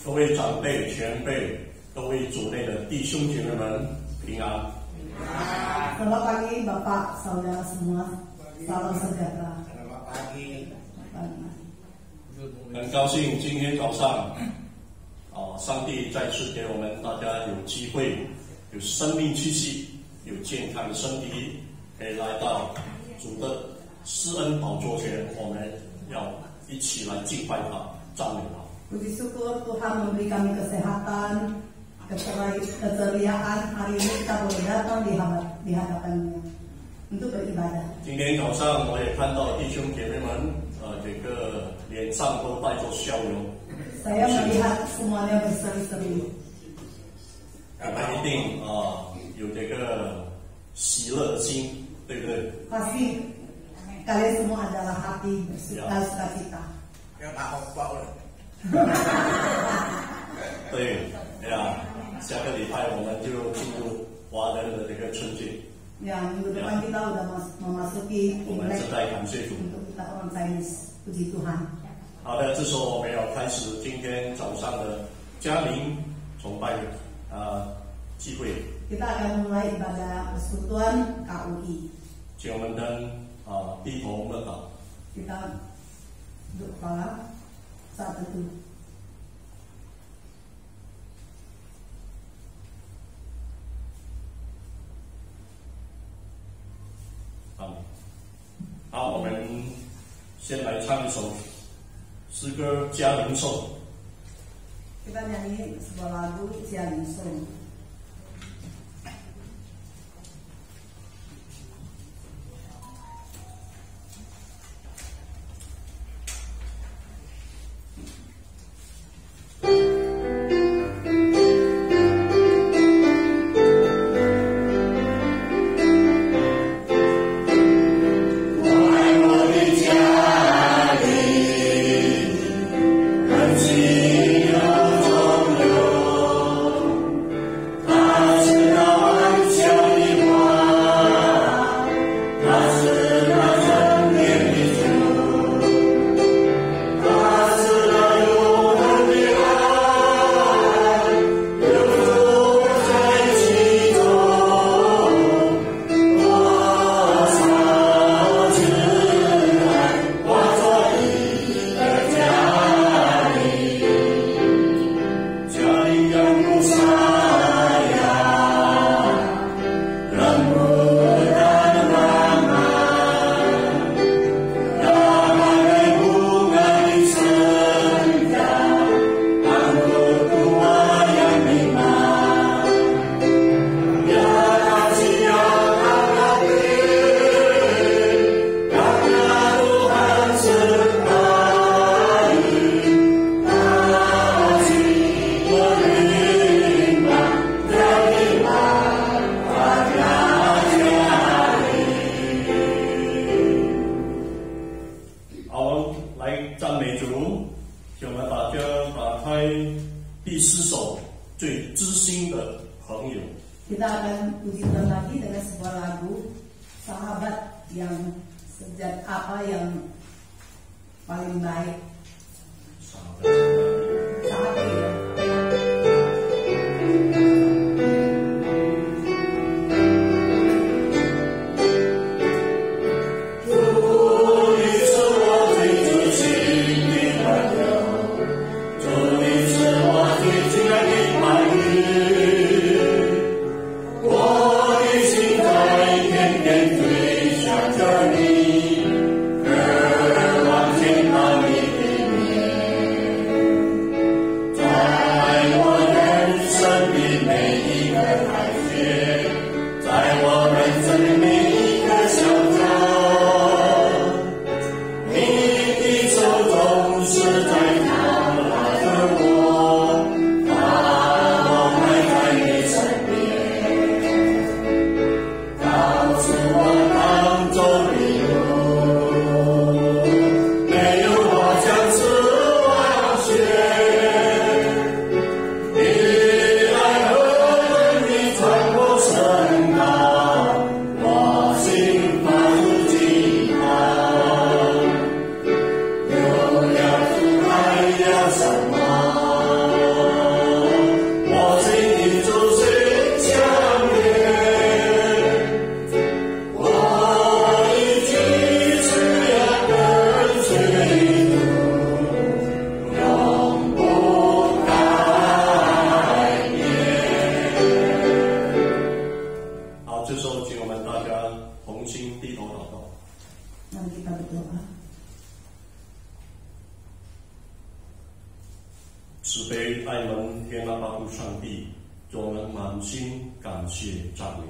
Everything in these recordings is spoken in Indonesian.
各位长辈、前辈，各位主内的弟兄姐妹们，平安。 Selamat pagi Bapak, saudara semua, salam sejahtera. Selamat pagi. 很高兴今天早上，上帝再次给我们大家有机会，有生命气息，有健康的身体，可以来到主的施恩宝座前，我们要一起来敬拜他、赞美他。 Puji syukur Tuhan memberi kami kesehatan, keceriaan. Hari ini kita boleh datang di hadapan-Nya untuk beribadah. 今天早上我也看到弟兄姐妹们，这个脸上都带着笑容。 Saya melihat semuanya berseri-seri. 我们一定有这个喜乐心，对不对？ Pasti kalian semua adalah hati sukacita. Kau tak hopok lah. 对，呀，下个礼拜我们就进入华人的这个春节。 Ya, minggu depan kita udah memasuki 我们 Imlek 是在感谢主。 untuk kita orang Chinese. Puji Tuhan. 好的，这时候我们要开始今天早上的家庭崇拜聚会， Kita akan mulai ibadah persekutuan KUI. 请我们跟低头默祷。 Kita duduk kepala saat teduh. 好，我们先来唱一首诗歌《家人颂》。 Kita nyanyi sebuah lagu Jian Song. Kita akan puji Tuhan lagi dengan sebuah lagu sahabat yang yang paling baik. Sahabat ya. 慈悲爱能天阿巴父上帝，我们满心感谢赞美。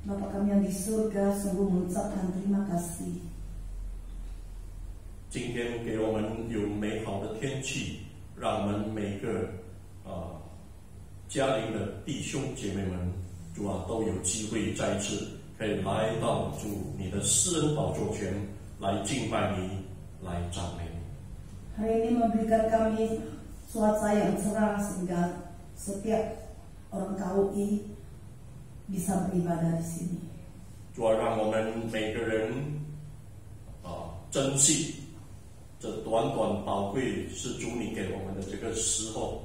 Bapa kami yang di surga, sungguh mengucapkan terima kasih. 今天给我们有美好的天气，让我们每个家庭的弟兄姐妹们，主啊，都有机会再次可以来到主你的施恩宝座前来敬拜你，来赞美你。 Hari ini memberikan kami cuaca yang cerah sehingga setiap orang KUI bisa beribadah di sini. 主啊，让我们每个人珍惜这短短宝贵是主你给我们的这个时候。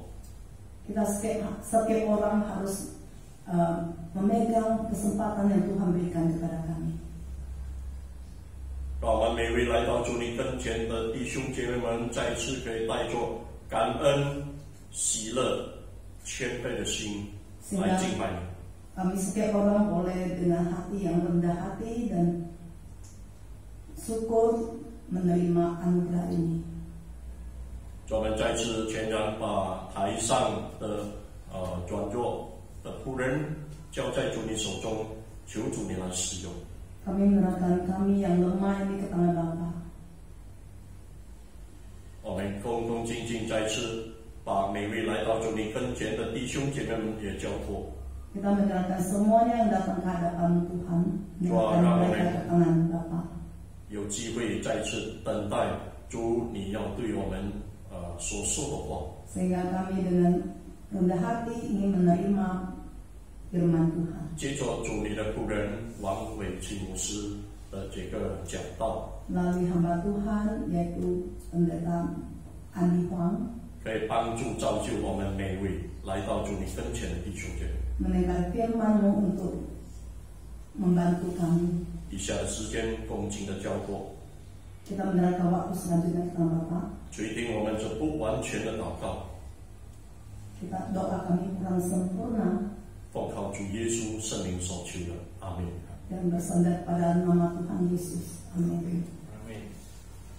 Kita setiap orang harus memegang kesempatan yang Tuhan berikan kepada kami. 让我们每位来到主你跟前的弟兄姐妹们，再次可以带着感恩、喜乐、谦卑的心来敬拜你。 Kami setiap orang boleh dengan hati yang rendah hati dan syukur menerima anugerah ini. 我们再次全然把台上的软弱的仆人交在主你手中，求主你来使用。 Kami menyerahkan kami yang lemah ini ke tangan Bapa. 我们恭恭敬敬再次把每位来到主你跟前的弟兄姐妹们也交托。 Kita menyerahkan semuanya yang datang ke hadapan Tuhan, menyerahkan mereka ke tangan Bapa. 有机会再次等待主你要对我们所说的话。 Sehingga kami dengan rendah hati ingin menerima firman Tuhan. 接着主你的仆人王伟清牧师的这个讲道， Melalui hamba Tuhan yaitu pendeta Andi Huang 可以帮助造就我们每位来到主你跟前的弟兄姐妹。 mendengar firman-Mu untuk membantu kami. 以下的时间恭敬的交托， Kita menyerahkan waktu selanjutnya ke tangan Bapa. 垂听我们这不完全的祷告， Kita doa kami kurang sempurna 奉靠主耶稣圣灵所求的，阿门。 dan bersandar pada nama Tuhan Yesus. Amin.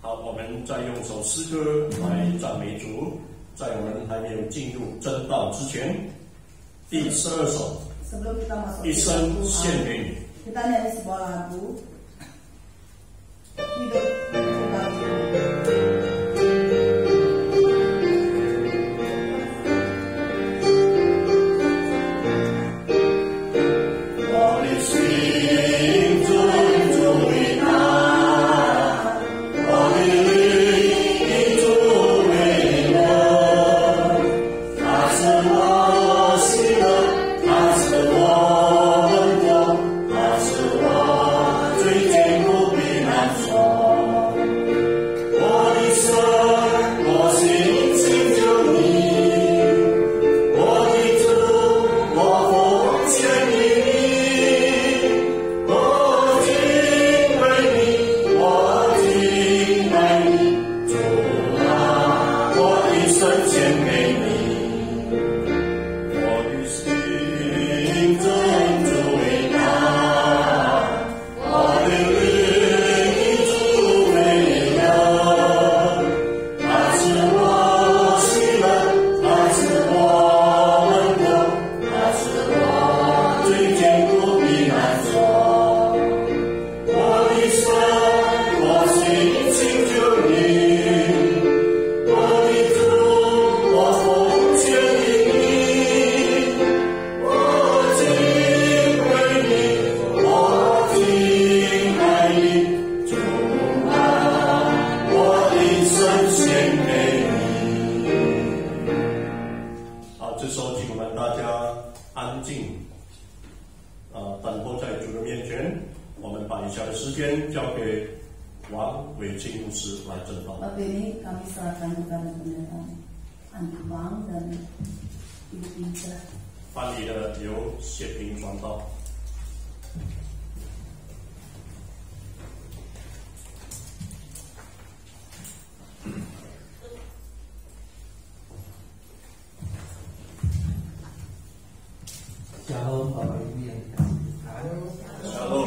好，我们再用首诗歌来赞美主。在我们还没有进入真道之前，第12首 Sebelum kita masuk 一 ke 生 Tuhan, 献给你。 kita nyanyi sebuah lagu hidup kembali. Waktu ini kami serahkan kepada pendeta Andi Huang dan Ibu Pinca. 翻译的由谢平传道。Shalom Bapak Ibu yang dikasih Tuhan. Shalom.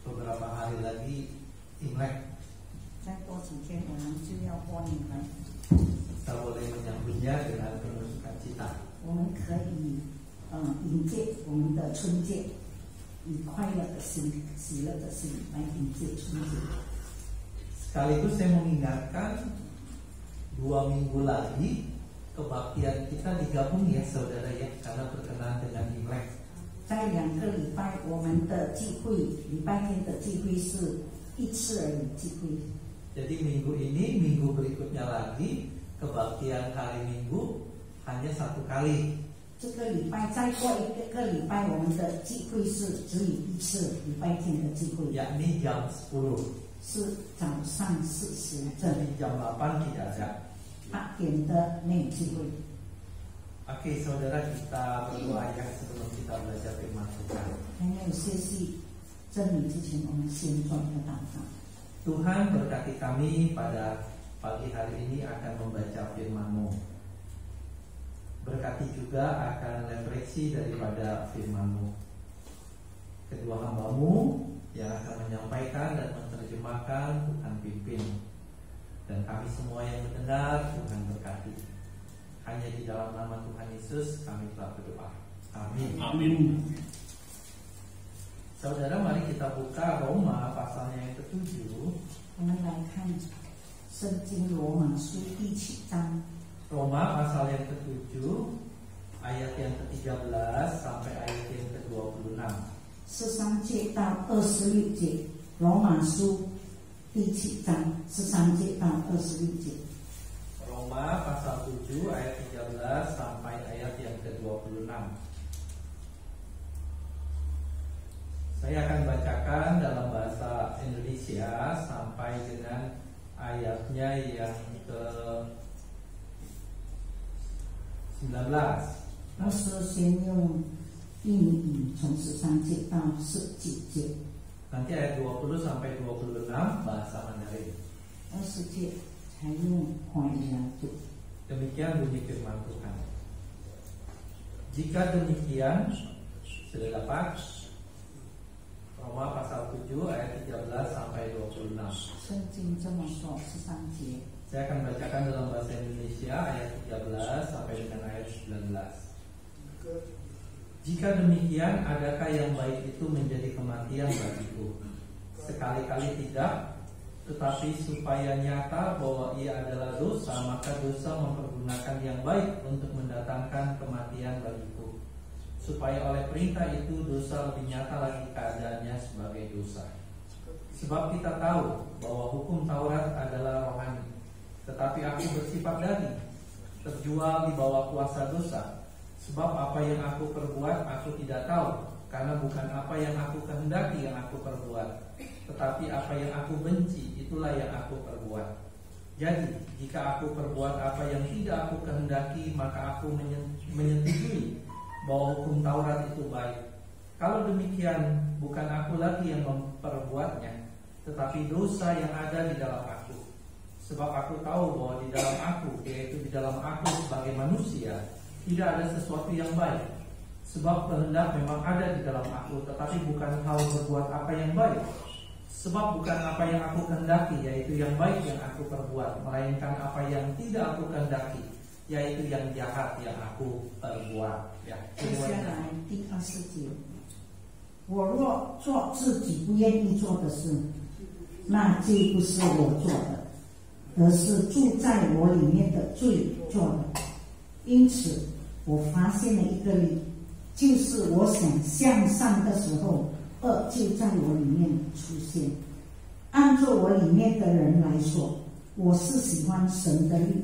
Beberapa hari lagi Imlek. 几天，我们就要过你们。 Kita boleh menyambutnya dengan penuh sukacita. 我们可以迎接我们的春节，以快乐的心、喜乐的心来迎接春节。 Sekaligus saya mengingatkan 2 minggu lagi kebaktian kita digabung ya saudara ya, karena berkenaan dengan Imlek. 在2个礼拜，我们的聚会，礼拜天的聚会是一次而已聚会。 Jadi minggu ini, minggu berikutnya lagi kebaktian hari Minggu hanya 1 kali. 这个礼拜再过1个礼拜，我们的聚会是只有一次，礼拜天的聚会， yakni jam 10. 是早上4时正 Jadi jam 8 tidak ada. 8点的那个聚会。 Oke saudara, kita berdoa ya sebelum kita belajar firman Tuhan. 还没有学习真理之前，我们先做一个祷告。 Tuhan berkati kami pada pagi hari ini akan membaca firman-Mu. Berkati juga akan refleksi daripada firman-Mu. Kedua hamba-Mu yang akan menyampaikan dan menerjemahkan, Tuhan pimpin. Dan kami semua yang mendengar, Tuhan berkati. Hanya di dalam nama Tuhan Yesus kami telah berdoa. Amin. Amin. Saudara, mari kita buka Roma pasalnya yang ke-7. 我们来看圣经罗马书第7章， Roma pasal yang ke-7 ayat yang ke-13 sampai ayat yang ke-26. 13节到26节，罗马书第7章13节到26节。 Roma pasal 7 ayat 13 sampai ayat yang ke-26. Saya akan bacakan dalam bahasa Indonesia sampai dengan ayatnya yang ke-19. 老师先用英语从13节到19节， Nanti ayat 20 sampai 26 bahasa Mandarin. 20节才用华语来读。 Demikian bunyi firman Tuhan. Jika demikian, sudah dapat Roma pasal 7 ayat 13 sampai 26. 圣经这么说，13节。 Saya akan bacakan dalam bahasa Indonesia ayat 13 sampai dengan ayat 19. Jika demikian, adakah yang baik itu menjadi kematian bagiku? Sekali-kali tidak, tetapi supaya nyata bahwa ia adalah dosa, maka dosa mempergunakan yang baik untuk mendatangkan kematian bagiku. Supaya oleh perintah itu dosa lebih nyata lagi keadaannya sebagai dosa. Sebab kita tahu bahwa hukum Taurat adalah rohani, tetapi aku bersifat daging, terjual di bawah kuasa dosa. Sebab apa yang aku perbuat aku tidak tahu, karena bukan apa yang aku kehendaki yang aku perbuat, tetapi apa yang aku benci itulah yang aku perbuat. Jadi jika aku perbuat apa yang tidak aku kehendaki, maka aku menyetujui bahwa hukum Taurat itu baik. Kalau demikian, bukan aku lagi yang memperbuatnya, tetapi dosa yang ada di dalam aku. Sebab aku tahu bahwa di dalam aku, yaitu di dalam aku sebagai manusia, tidak ada sesuatu yang baik. Sebab kehendak memang ada di dalam aku, tetapi bukan hal berbuat apa yang baik. Sebab bukan apa yang aku kehendaki, yaitu yang baik yang aku perbuat, melainkan apa yang tidak aku kehendaki, yaitu yang jahat yang aku perbuat. Ya, 接下来第20节，我若做自己不愿意做的事，那就不是我做的，而是住在我里面的罪做的。因此，我发现了一个律，就是我想向上的时候，恶就在我里面出现。按照我里面的人来说，我是喜欢神的律，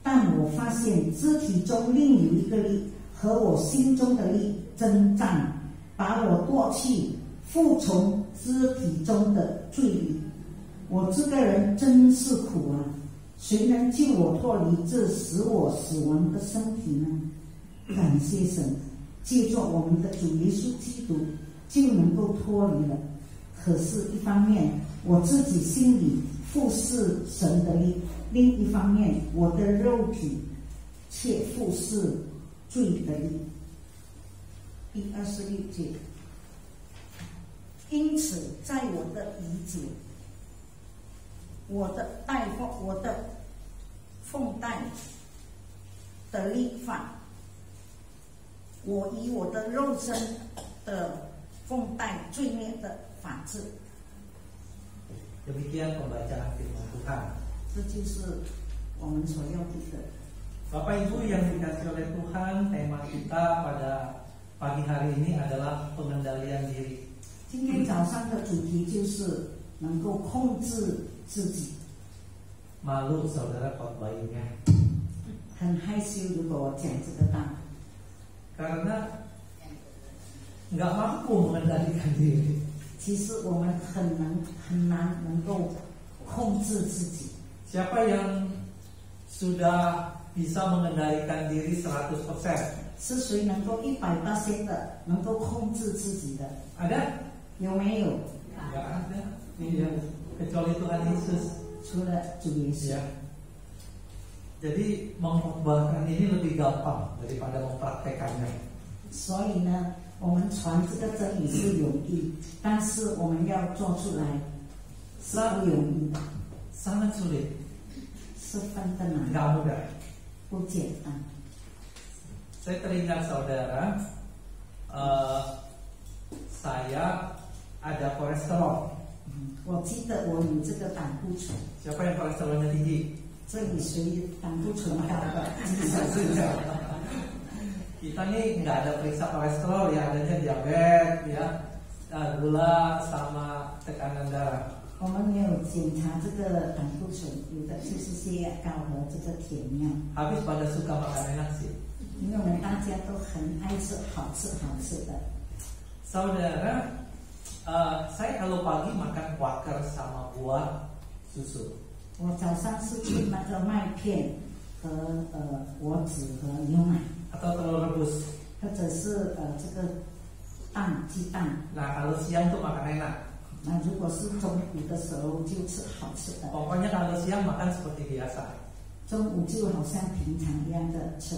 但我发现肢体中另有一个律和我心中的律征战，把我夺去服从肢体中的罪律。我这个人真是苦啊！谁能救我脱离这使我死亡的身体呢？感谢神，借着我们的主耶稣基督就能够脱离了。可是，一方面我自己心里服侍神的力，另一方面我的肉体却服侍罪的力。第26节，因此在我的理解，我的奉带的律法，我以我的肉身的奉带罪孽的法治。 Demikian pembacaan firman Tuhan. 这就是我们所要的。 Bapak Ibu yang dikasihi oleh Tuhan, tema kita pada pagi hari ini adalah pengendalian diri. 今天早上的主题就是能够控制自己。 Malu saudara khotbahnya. 很害羞，如果我讲这个道， Karena nggak mampu mengendalikan diri. 其实我们很难能够控制自己。 Siapa yang sudah bisa mengendalikan diri 100%? 是谁能够100%的能够控制自己的？ Ada? 有没有？ Nggak ada. Iya. Kecuali Tuhan Yesus. 除了主耶稣。 Ya. Jadi mengkhotbahkan ini lebih gampang daripada mempraktekannya. 所以呢，我们传这个真理是容易，但是我们要做出来是不容易的， Sangat sulit. 十分的难， Nggak mudah. 不简单。 Saya teringat saudara, saya ada kolesterol. 我记得我有这个胆固醇， Siapa yang kolesterolnya tinggi? 这里谁胆固醇高的？ Kita nih nggak ada periksa kolesterol ya, adanya diabetes ya, gula sama tekanan darah. 我们没有检查这个胆固醇，有的就是血压高和这个甜尿。 Habis pada suka makan enak sih. 因为我们大家都很爱吃好吃的。 Saudara, saya kalau pagi makan Quaker sama buah susu. 我早上是吃那个麦片和果子和牛奶， Atau telur rebus. 或者是这个鸡蛋。 Nah kalau siang tuh makan enak. 那如果是中午的时候就吃好吃的， Pokoknya kalau siang makan seperti biasa. 中午就好像平常一样的吃。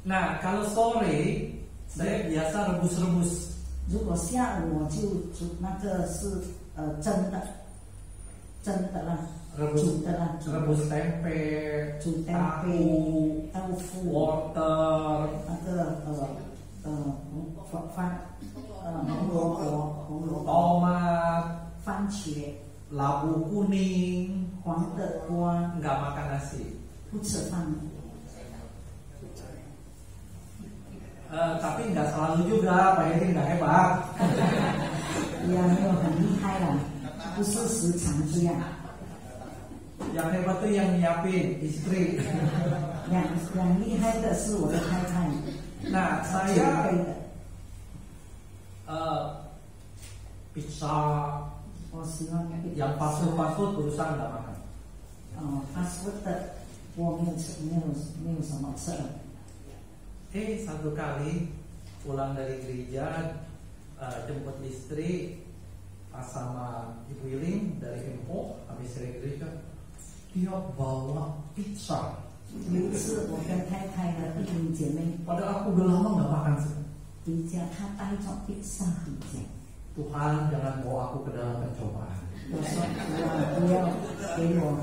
Nah kalau sore saya biasa rebus-rebus. 如果下午我就煮那个是蒸的啦， 煮的啦， Rebus tempe, 煮 tahu, 豆腐， wortel, 那个红萝卜、 tomat, 番茄、 labu kuning, 黄的瓜， nggak makan nasi. 不吃饭。 Tapi nggak selalu juga, Pak Edi nggak hebat. 也没有很厉害啦，不是时常这样。 Yang hebat tuh yang nyiapin istri. yang厉害的是我的太太， Nah 准 saya 备的。 pizza 我喜欢那个 yang fast food berusaha nggak makan. fast food 的我没有吃，没有什么吃的。 Satu kali pulang dari gereja, jemput istri pas sama Ibu Iling dari Empo habis dari gereja, dia bawa pizza. 有一次我跟太太的弟兄姐妹 Padahal aku udah lama nggak makan sih. 回家，她带着披萨回家。 Tuhan jangan bawa aku ke dalam pencobaan. 我说不要给我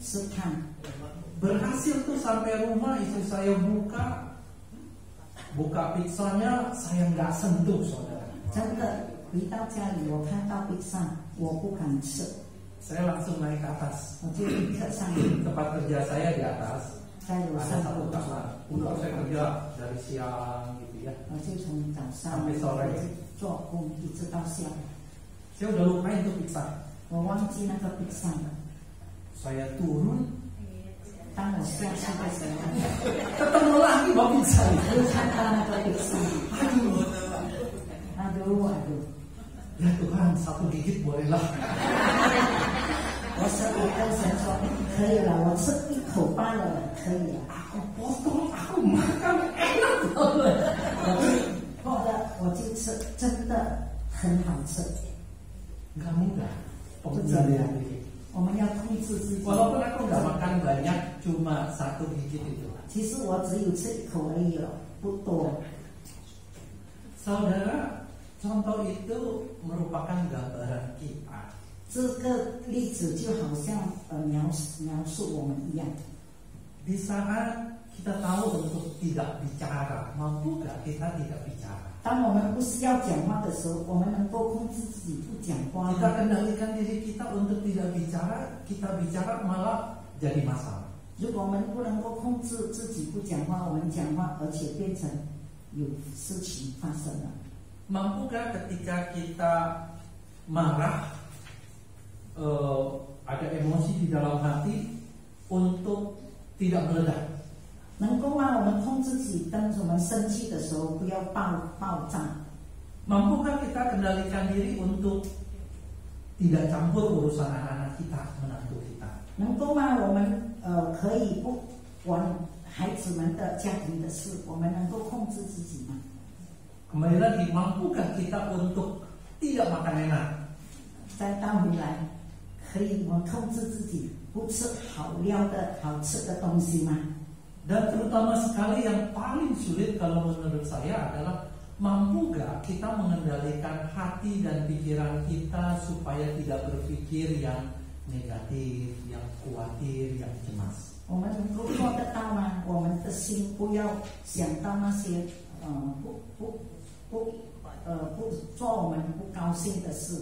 试探。 Berhasil tuh sampai rumah, istri saya buka pizzanya, saya nggak sentuh saudara. 真的回到家里，我看到披萨，我不敢吃， Saya langsung naik ke atas. 我就立刻上去， Tempat kerja saya di atas. 在楼 Ada 上 satu 工作。 kamar. Untuk saya kerja dari siang gitu ya. 我就从早上 Sampai sore. 做工，一直到下午。 Saya udah lupain tuh pizza. 我忘记那个披萨了。 Saya turun, 当我下去的时候， ketemu lagi bawa pizza. 又看到那个披萨，aduh。 Ya Tuhan, satu gigit bolehlah. 我跟神说，可以了，我吃一口罢了，可以了。 Aku potong, aku makan enak banget. 我就吃，真的很好吃。 Nggak mudah pengendalian diri. 我们要控制自己。 Walaupun aku nggak makan banyak, cuma satu gigit itu. 其实我只有吃一口而已了，不多。 Saudara, contoh itu merupakan gambaran kita. 这个例子就好像描述我们一样。 Di saat kita tahu untuk tidak bicara, mampu gak kita tidak bicara? 当我们不是要讲话的时候，我们能够控制自己不讲话 Kita 吗？ kendalikan diri kita untuk tidak bicara, kita bicara malah jadi masalah. 如果我们不能够控制自己不讲话，我们讲话，而且变成有事情发生了。 Mampukah ketika kita marah, ada emosi di dalam hati untuk tidak meledak? 能够让我们控制自己，当我们生气的时候不要爆炸。 Mampukah kita kendalikan diri untuk tidak campur urusan anak-anak kita, menantu kita? 能够让我们可以不管孩子们的家庭的事，我们能够控制自己吗？ Kembali lagi, mampukah kita untuk tidak makan enak? 再倒回来，可以我们控制自己不吃好料的好吃的东西吗？ Dan terutama sekali yang paling sulit kalau menurut saya adalah mampu gak kita mengendalikan hati dan pikiran kita supaya tidak berpikir yang negatif, yang khawatir, yang cemas. 我们能够做得到吗？我们的心不要想到那些不做我们不高兴的事。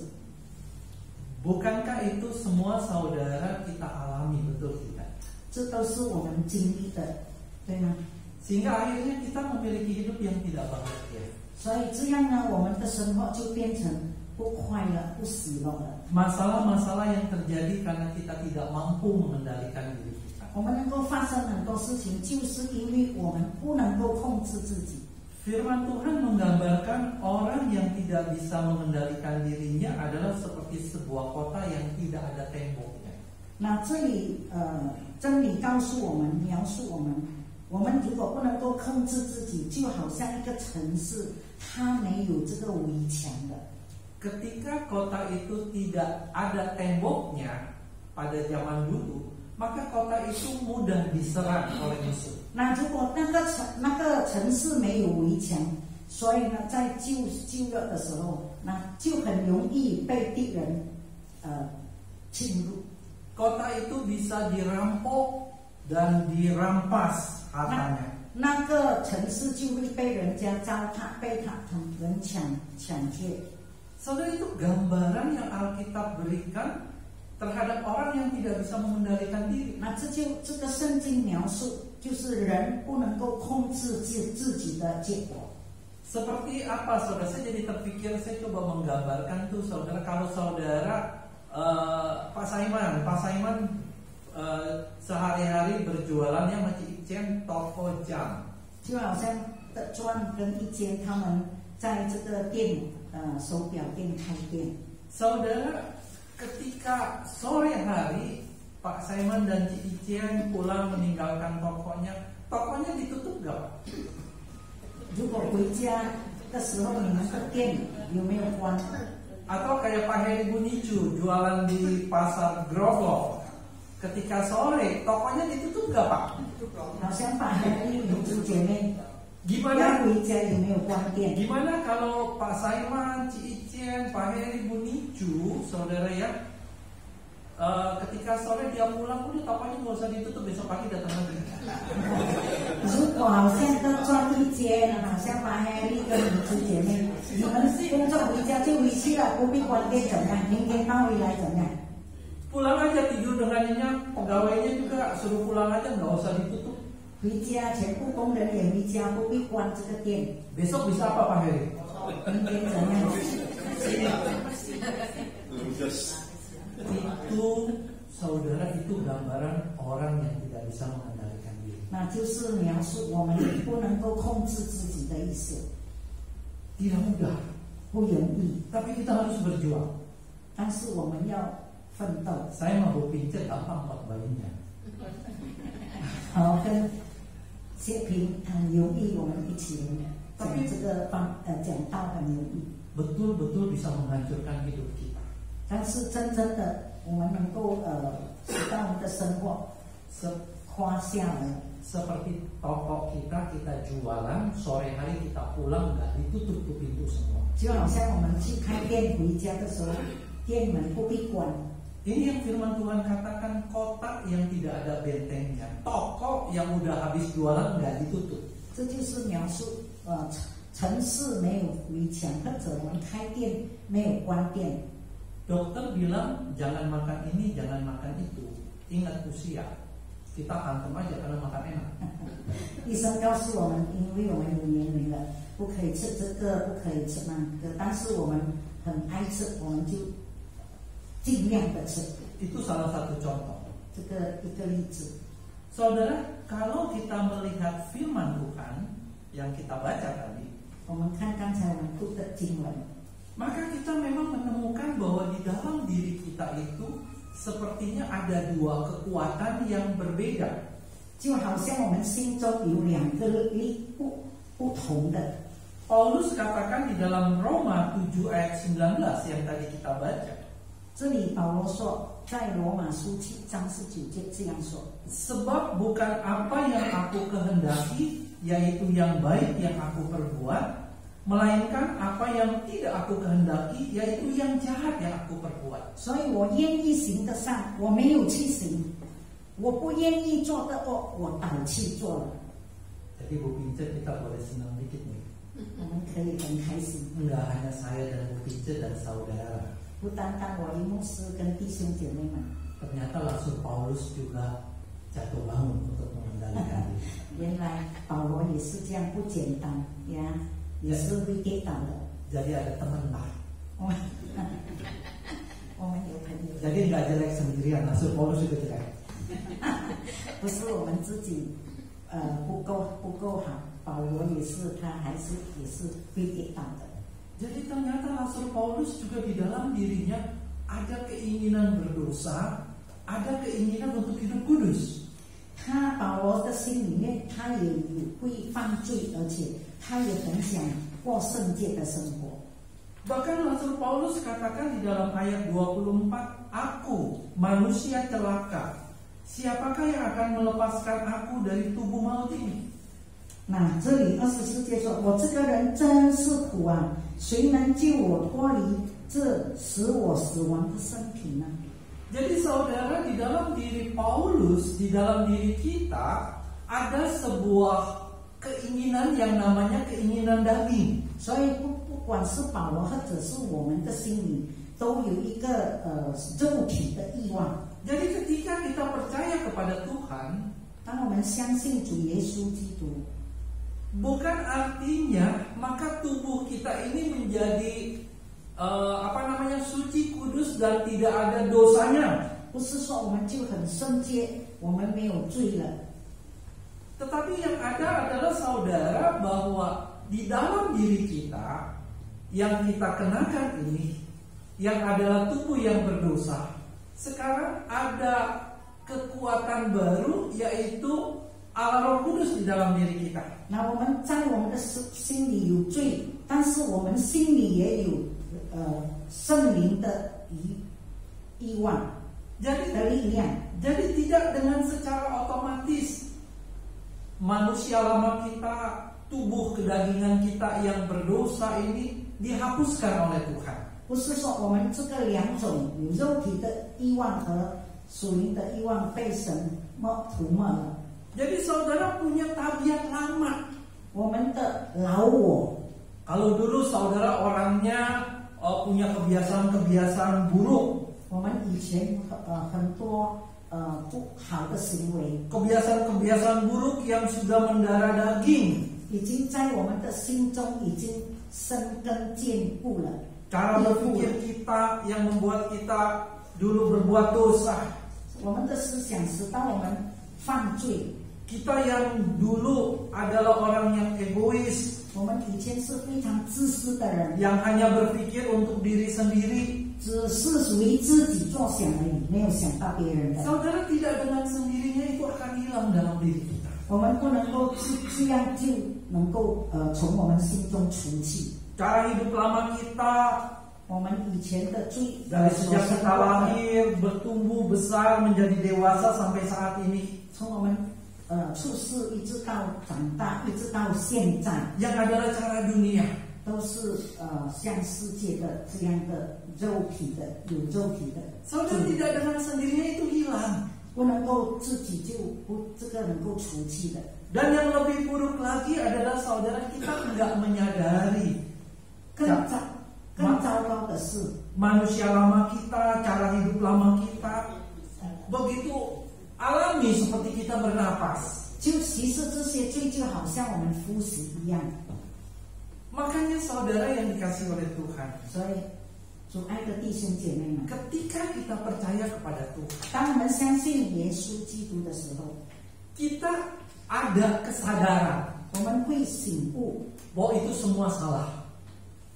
Bukankah itu semua saudara kita alami, betul tidak? 这都是我们经历的，对吗？ Sehingga akhirnya kita memiliki hidup yang tidak bahagia. 所以这样呢，我们的生活就变成不快乐、不喜乐了。 Masalah-masalah yang terjadi karena kita tidak mampu mengendalikan diri kita. 我们能够发生很多事情，就是因为我们不能够控制自己。 Firman Tuhan menggambarkan orang yang tidak bisa mengendalikan dirinya adalah seperti sebuah kota yang tidak ada temboknya. 那这里真理告诉我们，描述我们如果不能够控制自己，就好像一个城市，它没有这个围墙的。 Ketika kota itu tidak ada temboknya pada zaman dulu, maka kota itu mudah diserang oleh musuh. 那如果那个城市没有围墙，所以呢，在旧约的时候，那就很容易被敌人侵入。 Kota itu bisa dirampok dan dirampas hartanya. 那个城市就会被人家糟蹋，被人抢劫。 Saudara, itu gambaran yang Alkitab berikan terhadap orang yang tidak bisa mengendalikan diri. 那这个圣经描述，就是人不能够控制自己的结果。 Seperti apa, saudara? Saya jadi terpikir, saya coba menggambarkan tuh, saudara. Kalau saudara Pak Saiman sehari-hari berjualannya macam Icen toko jam. 就好像John跟一间他们在这个店手表店开店。 Saudara, ketika sore hari Pak Saiman dan Cik Icen pulang meninggalkan tokonya ditutup gak, Pak? 如果回家的时候，你们的店有没有关？ Atau kayak Pak Heri Bunicu jualan di pasar Grogol, ketika sore tokonya ditutup gak, Pak? 好像把女主姐妹 Gimana? 回家有没有关店？ Gimana kalau Pak Saiman, Cik Icen, Pak Heri Bunicu, saudara ya, ketika sore dia pulang, udah tokonya nggak usah ditutup, besok pagi datang lagi. 如果好像跟庄一间，好像把黑丽跟女主姐妹，你们工作回家就回去了，不必关店怎样？明天他回来怎样？ Pulang aja tidur dengan nyenyak, pegawainya juga suruh pulang aja, nggak usah ditutup. 回家全部工人也回家，不必关这个店。 Besok bisa apa, Pak Heri? 明天怎样？ Itu saudara, itu gambaran orang yang tidak bisa mengendalikan diri. 那就是描述我们不能够控制自己的意思， Tidak mudah, 不容易。 tapi kita harus berjuang. 但是我们要奋斗。 Saya mau pincet apa 4 bayinya. 好，跟谢平很容易，我们一起讲这个讲道很容易。 Betul-betul bisa menghancurkan hidup kita. 但是真正的，我们能够使到我们的生活花下来。 Seperti toko kita jualan, sore hari kita pulang nggak ditutup tuh pintu semua. 就好像我们去开店回家的时候，店门不必关。 Ini yang firman Tuhan katakan, kota yang tidak ada bentengnya, toko yang udah habis jualan nggak ditutup. 这就是描述城市没有围墙，或者我们开店没有关店。 Dokter bilang jangan makan ini, jangan makan itu. Ingat usia, kita hantam aja karena makan enak. 医生告诉我们，因为我们有年龄了，不可以吃这个，不可以吃那个，但是我们很爱吃，我们就尽量的吃。 Itu salah satu contoh. 这个一个例子。 Saudara, kalau kita melihat firman Tuhan yang kita baca tadi, 我们看刚才我们读的经文， maka kita memang menemukan bahwa di dalam diri kita itu sepertinya ada dua kekuatan yang berbeda. 就好像我们心中有两个力不同的。 Paulus katakan di dalam Roma 7 ayat 19 yang tadi kita baca. 这里保罗说，在罗马书7章19节这样说： Sebab bukan apa yang aku kehendaki, yaitu yang baik yang aku perbuat, melainkan apa yang tidak aku kehendaki, yaitu yang jahat yang aku perbuat. 所以我愿意行的善，我没有去行；我不愿意做的恶，我倒去做了。 Jadi Bu Pince kita boleh senang dikit nih. 我们可以很开心， Enggak hanya saya dan Bu Pince dan saudara. 不单单我一牧师跟弟兄姐妹们， Ternyata Rasul Paulus juga jatuh bangun untuk mengendalikan diri. 原来保罗也是这样不简单呀，也是会跌倒的。 Jadi ada teman lah. 我们有朋友， Jadi nggak jelek sendirian, Rasul Paulus juga jelek. 不是我们自己不够好，保罗也是他也是会跌倒的。 Jadi ternyata Rasul Paulus juga di dalam dirinya ada keinginan berdosa, ada keinginan untuk hidup kudus. 他保罗的心里面，他也会犯罪，而且他也很想过圣洁的生活。 Bahkan Rasul Paulus katakan di dalam ayat 24, Aku manusia celaka, siapakah yang akan melepaskan aku dari tubuh maut ini? 那这里24节说：“我这个人真是苦啊，谁能救我脱离这使我死亡的身体呢？” Jadi saudara, di dalam diri Paulus, di dalam diri kita ada sebuah keinginan yang namanya keinginan daging. 所以不管是保罗或者是我们的心里，都有一个肉体的欲望。 Jadi ketika kita percaya kepada Tuhan, 当我们相信主耶稣基督， bukan artinya maka tubuh kita ini menjadi suci, kudus dan tidak ada dosanya. 不是说我们就很圣洁，我们没有罪了。 Tetapi yang ada adalah saudara bahwa di dalam diri kita yang kita kenakan ini, yang adalah tubuh yang berdosa, sekarang ada kekuatan baru yaitu Allah Roh Kudus di dalam diri kita. 那我们在我们的心里有罪，但是我们心里也有圣灵的欲望的力量。 Jadi tidak dengan secara otomatis manusia lama kita, tubuh kedagingan kita yang berdosa ini dihapuskan oleh Tuhan. 不是说我们这个两种有肉体的欲望和属灵的欲望被神涂抹了。 Jadi saudara punya tabiat lama. 我们的老我， Kalau dulu saudara orangnya punya kebiasaan-kebiasaan buruk, 我们以前很多不好的行为， kebiasaan-kebiasaan buruk yang sudah mendarah daging. 已经在我们的心中已经生根坚固了。 Cara berpikir kita yang membuat kita dulu berbuat dosa. 我们的思想使到我们犯罪。 Kita yang dulu adalah orang yang egois, 我们以前是非常自私的人， yang hanya berpikir untuk diri sendiri. 只是为自己着想而已，没有想到别人的。 Saudara, tidak dengan sendirinya itu akan hilang dalam diri kita. 我们不能够这样就能够从我们心中除去。 Cara hidup lama kita 我们以前的罪 dari sejak kita lahir, bertumbuh besar menjadi dewasa sampai saat ini, 从我们出世一直到长大，一直到现在， yang adalah cara dunia. 都是像世界的这样的肉体的，有肉体的。 Saudara tidak dengan sendirinya itu hilang. 不能够自己就不这个能够除去的。 Dan yang lebih buruk lagi adalah saudara kita nggak menyadari 更糟糕的是， manusia lama kita, cara hidup lama kita begitu alami seperti kita bernapas. 就其实这些罪就好像我们呼吸一样。 Makanya saudara yang dikasih oleh Tuhan, 所以，主爱的弟兄姐妹们， ketika kita percaya kepada Tuhan, 当我们相信耶稣基督的时候， kita ada kesadaran 我们会醒悟， bahwa itu semua salah,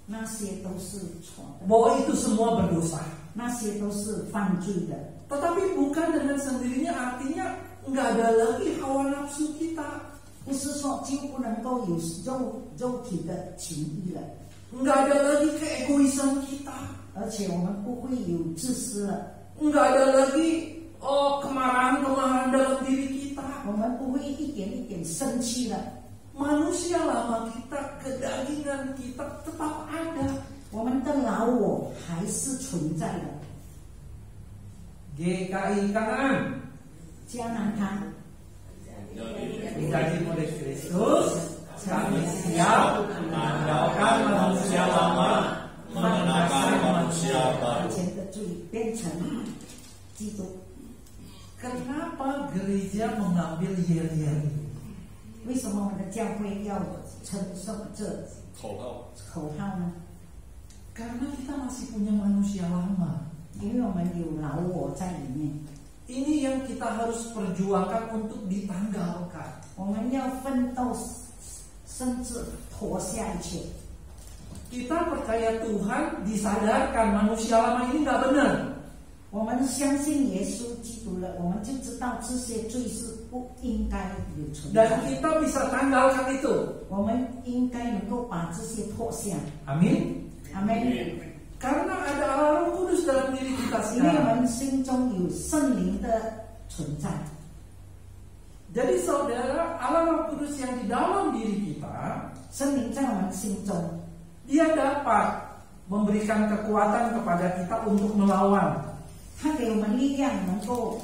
那些都是错的， bahwa itu semua berdosa. 那些都是犯罪的。 Tetapi bukan dengan sendirinya artinya nggak ada lagi hawa nafsu kita, 不是说就不能够有肉体的情欲了， nggak ada lagi keegoisan kita, 而且我们不会有自私了， nggak ada lagi kemarahan-kemarahan dalam diri kita. 我们不会一点一点生气了。 Manusia lama kita, kedagingan kita tetap ada. 我们的老我还是存在的。 GKI Kanaan 迦南他 digaji oleh Kristus, kami siap meninggalkan manusia lama, mengenakan manusia 以 baru. 前的罪变成基督。 Kenapa gereja mengambil yel-yel ini? 为什么我们的教会要承受这口号，口号呢？ Karena kita masih punya manusia lama. 因为我们有老我在里面， Ini yang kita harus perjuangkan untuk ditanggalkan. 我们要奋斗，甚至脱下一切。 Kita percaya Tuhan, disadarkan manusia lama ini nggak benar. 我们相信耶稣基督了，我们就知道这些罪是不应该有存在 Dan 的。 kita bisa tanggalkan itu. 我们应该能够把这些脱下。 Amin. 阿门。 Karena ada Allah Roh Kudus dalam diri kita 因为我 sekarang. 们心中有圣灵的存在， Jadi saudara, Allah Roh Kudus yang di dalam diri kita, 圣灵在我们心中， dia dapat memberikan kekuatan kepada kita untuk melawan 他给我们力量，能够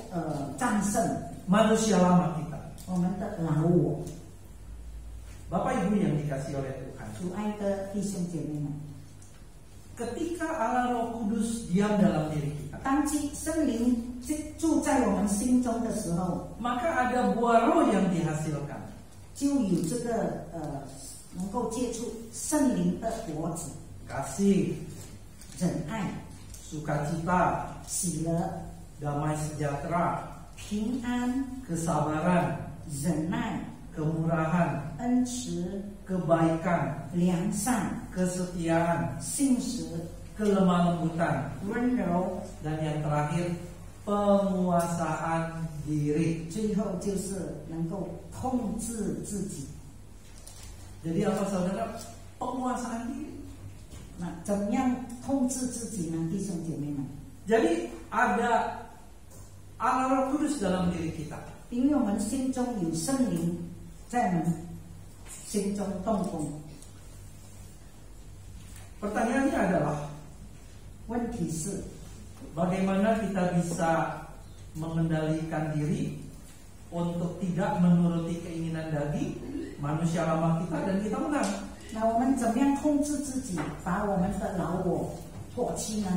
战胜 manusia lama kita. 我们的老我。 Bapak Ibu yang dikasih oleh Tuhan, 主爱的弟兄姐妹们， ketika Allah Roh Kudus diam dalam diri kita, 当圣灵住在我们心中的时候， maka ada buah roh yang dihasilkan. 就有这个能够接触圣灵的果子， Kasih, 忍爱、 sukacita, 喜乐、 damai sejahtera, 平安、 kesabaran, 忍耐、 kemurahan, 恩慈、 kebaikan, 良善、 kesetiaan, 信实、 kelemah lembutan, 温柔， dan yang terakhir penguasaan diri. 最后就是能够控制自己。 Jadi apa saudara? Penguasaan diri. 那怎么样控制自己呢，弟兄姐妹们？ Jadi ada Allah Roh Kudus dalam diri kita. 因为我们心中有圣灵在我们心中动工。 Pertanyaannya adalah 问题是， bagaimana kita bisa mengendalikan diri untuk tidak menuruti keinginan daging manusia lama kita dan kita menang. 那我们怎么样控制自己，把我们的老我唾弃呢？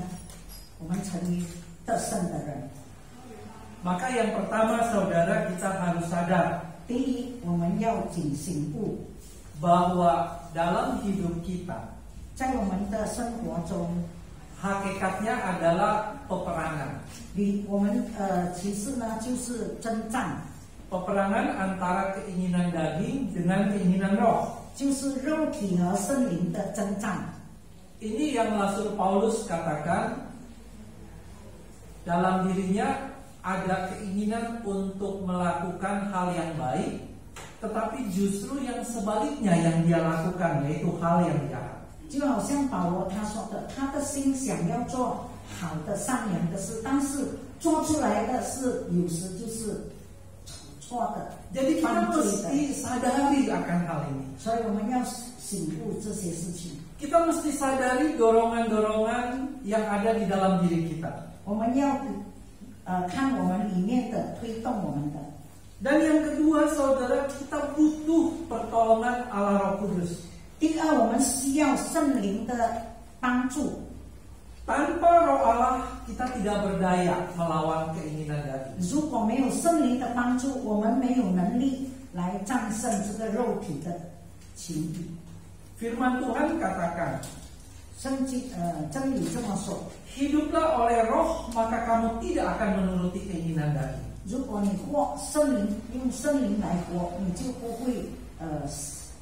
我们成为得胜的人。 Maka yang pertama saudara kita harus sadar 第一，我们要醒悟， bahwa dalam hidup kita 在我们的生活中， hakikatnya adalah peperangan. 我们其实呢就是征战， Peperangan antara keinginan daging dengan keinginan roh. 就是肉体和圣灵的征战。 Ini yang Rasul Paulus katakan, dalam dirinya ada keinginan untuk melakukan hal yang baik, tetapi justru yang sebaliknya yang dia lakukan, yaitu hal yang jahat. 就好像保罗他说的，他的心想要做好的、善良的事，但是做出来的是有时就是错的、 Jadi kita 犯罪的。 mesti sadari akan hal ini. 所以我们要醒悟这些事情。kita mesti sadari dorongan-dorongan yang ada di dalam diri kita. 我们要看我们里面的推动我们的。 Dan yang kedua, saudara, kita butuh pertolongan Allah Roh Kudus. 第二，我们需要圣灵的帮助。 Tanpa Roh Allah, kita tidak berdaya melawan keinginan daging. 如果没有圣灵的帮助，我们没有能力来战胜这个肉体的情欲。 Firman Tuhan katakan, 真理这么说： hiduplah oleh Roh, maka kamu tidak akan menuruti keinginan daging. 如果你活圣灵，用圣灵来活，你就不会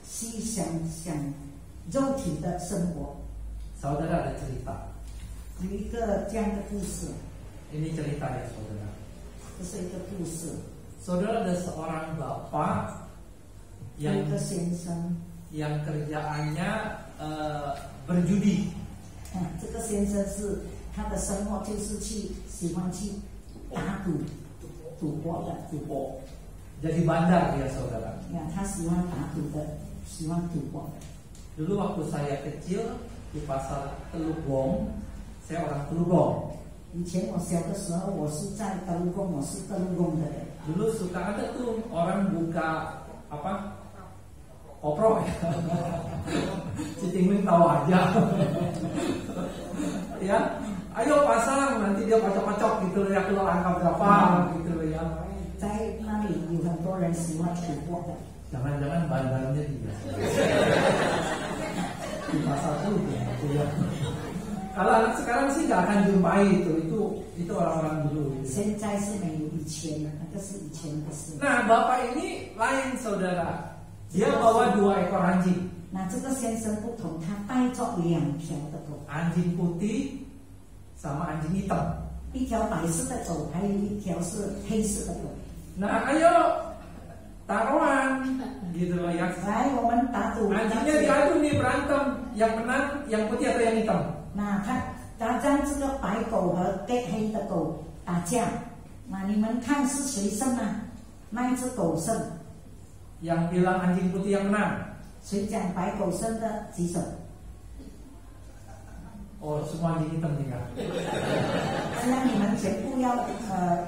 想肉体的生活。 Saudara ada cerita. 有一个这样的故事， Ini cerita ya saudara. 这是一个故事。 Saudara ada seorang bapak 有 yang 一个先生， kerjaannya berjudi. 这个先生是他的生活就是喜欢去打赌博的。 Jadi bandar dia saudara. 呀，他喜欢打赌的，喜欢赌博的。 Dulu waktu saya kecil di pasar Telugong, saya orang Telugong. 以前我小的时候，我是在德鲁贡，我是德鲁贡的人。 Dulu suka ada tuh orang buka apa? Kopro ya. Citingling tahu aja. Ya, ayo pasang nanti dia kocok-kocok gitu ya, keluar angka berapa gitu ya. 在那里有很多人喜欢赌博的。 Jangan-jangan bandarnya dia. Di pasar itu ya. Kalau anak sekarang sih nggak akan jumpai itu orang-orang dulu. 现在是没有以前的，那个是以前的事。 Nah, bapak ini lain saudara. Dia bawa 2 ekor anjing. 那这个先生不同，他带着2条的狗， Anjing putih sama anjing hitam. 一条白色的狗，还有一条是黑色的狗。 Nah, ayo taruhan gitu loh ya. 来，我们打赌。 Anjingnya diadu nih berantem, yang menang yang putih atau yang hitam? 那他让这个白狗和黑的狗打架，那你们看是谁胜啊？那一只狗胜。 Yang bilang anjing putih yang menang. 谁讲白狗胜的举手？ Oh, semua anjing hitam tinggal. 这样你们全部要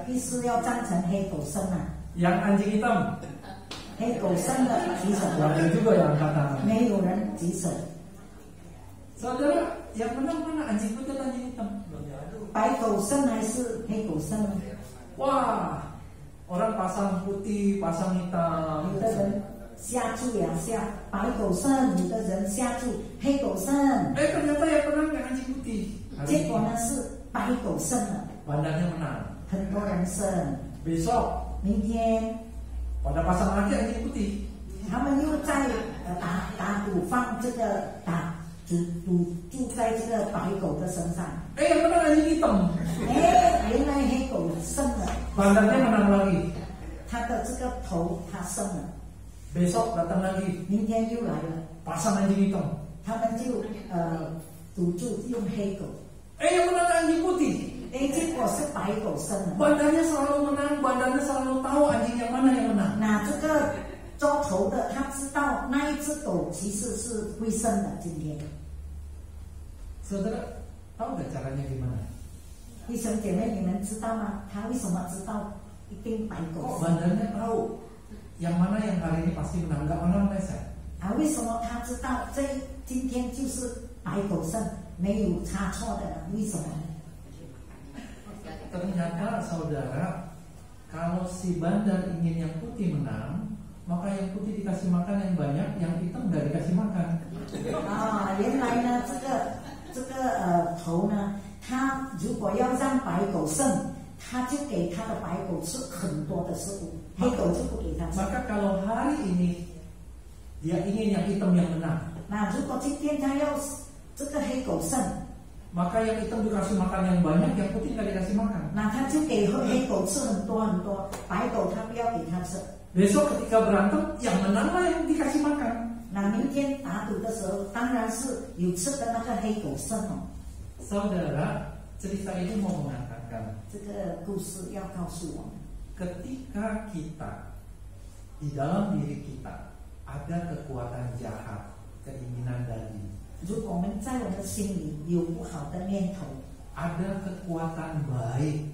意思要赞成黑狗胜啊？ Yang anjing hitam. 黑狗胜的举手。 Ada juga yang angkat tangan. 没有人举手。 Saudara, yang menang mana anjing putih atau anjing hitam? 白狗胜还是黑狗胜？ Wah, orang pasang putih, pasang hitam. 有的人下注呀下白狗胜，有的人下注黑狗胜， Ternyata yang menang yang anjing putih. 结果呢是白狗胜了， Bandarnya menang. 很多人胜。 Besok 明天 pada pasang lagi anjing putih. 他们又在打赌放这个赌注在这个白狗的身上， Yang menang anjing hitam. 原来黑狗胜了， Bandarnya menang lagi. 他的这个头他胜了， Besok datang lagi 明天又来了， pasang anjing hitam. 他们就赌注用黑狗， Yang menang anjing putih. 结果是白狗胜了。 Bandarnya selalu menang, bandarnya selalu tahu anjing yang mana yang menang. 那这个做头的他知道那一只狗其实是会胜的，今天。 Saudara, tahu nggak caranya gimana? 弟兄姐妹，你们知道吗？他为什么知道一定白狗 Kok 胜？ bandarnya tahu yang mana yang hari ini pasti menang, nggak menang meleset? 为什么他知道今天就是白狗胜，没有差错的？为什么？ Ternyata saudara, kalau si bandar ingin yang putih menang, maka yang putih dikasih makan yang banyak, yang hitam nggak dikasih makan. 原来呢，这个头呢，他如果要让白狗胜，他就给他的白狗吃很多的食物，黑狗就不给他吃。 Maka kalau hari ini dia ingin yang hitam yang menang, 那如果今天他要这个黑狗胜， maka yang hitam dikasih makan yang banyak, yang putih nggak dikasih makan. 那他就给黑狗吃很多很多，白狗他不要给他吃。 Besok ketika berantem, yang menanglah yang dikasih makan. 那明天打赌的时候，当然是有吃的那个黑狗胜哦。 Saudara, cerita ini mau mengatakan 这个故事要告诉我们， ketika kita di dalam diri kita ada kekuatan jahat, keinginan daging, 如果我们在我们心里有不好的念头， ada kekuatan baik,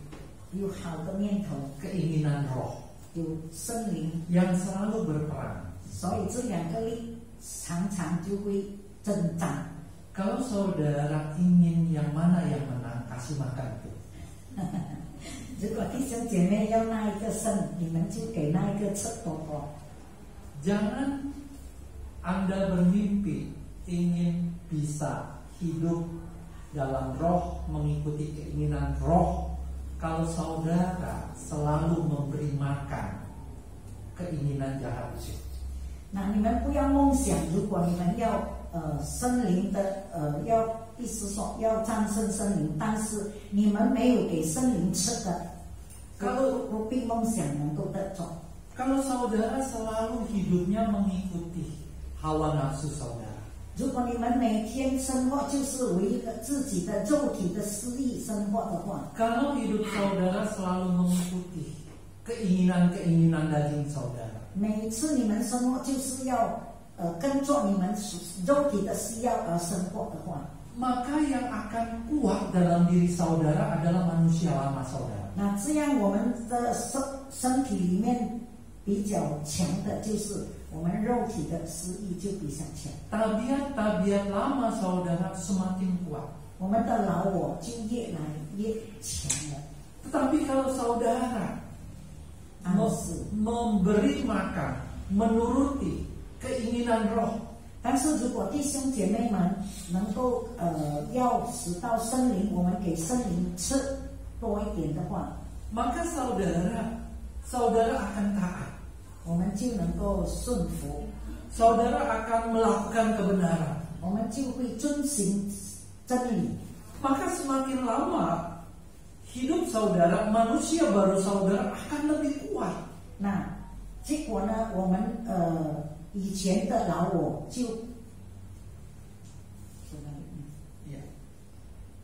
有好的念头， keinginan roh 有圣灵， yang selalu berperang. 所以这两个力常常就会征战。 Kalau saudara ingin yang mana yang menang, kasih makan itu. 如果弟兄姐妹要那一个胜，你们就给那一个吃多多。 Jangan Anda bermimpi ingin bisa hidup dalam roh, mengikuti keinginan roh, kalau saudara selalu memberi makan keinginan jahat itu. 那你们不要梦想，如果你们要森林的要意思说要战胜森林，但是你们没有给森林吃的，不必梦想能够得着。 Kalau saudara selalu hidupnya mengikuti hawa nafsu saudara, 如果你们每天生活就是为一个自己的肉体的私利生活的话， kalau hidup saudara selalu mengikuti keinginan-keinginan daging saudara, 每一次你们生活就是要跟着你们肉体的需要而生活的话， maka yang akan kuat dalam diri saudara adalah manusia lama saudara. 那这样我们的身体里面比较强的就是我们肉体的私欲就比较强。 Tabiat-tabiat lama saudara semakin kuat. 我们的老我就越来越强了。 Tetapi kalau saudara memberi makan, menuruti keinginan roh, 但是如果弟兄姐妹们能够要使到圣灵，我们给圣灵吃多一点的话， maka saudara akan taat. 我们就能够顺服， Saudara akan melakukan kebenaran. 我们就会遵行真理。 Maka semakin lama hidup saudara, manusia baru saudara akan lebih kuat. 那结果呢？我们以前的老我就，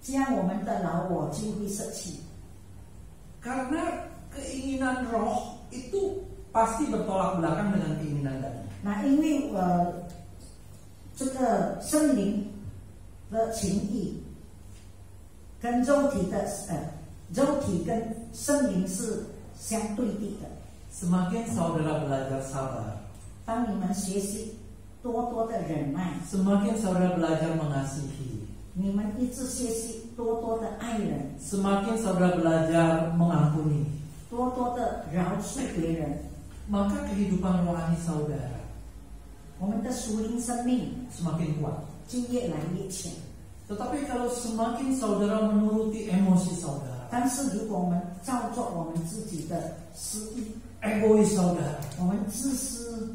这样我们的老我就会舍弃。 Karena keinginan roh itu pasti bertolak belakang dengan keinginan daging. 那因为这个圣灵的情意跟肉体跟圣灵是相对立的。 Semakin saudara belajar sabar, 当你们学习多多的忍耐， semakin saudara belajar mengasihi, 你们一直学习多多的爱人， semakin saudara belajar mengampuni, 多多的饶恕别人， maka kehidupan rohani saudara 我们的属灵生命 semakin kuat. 就越来越强。 Tetapi kalau semakin saudara menuruti emosi saudara, 但是如果我们照做我们自己的私欲， egois saudara, 我们自私，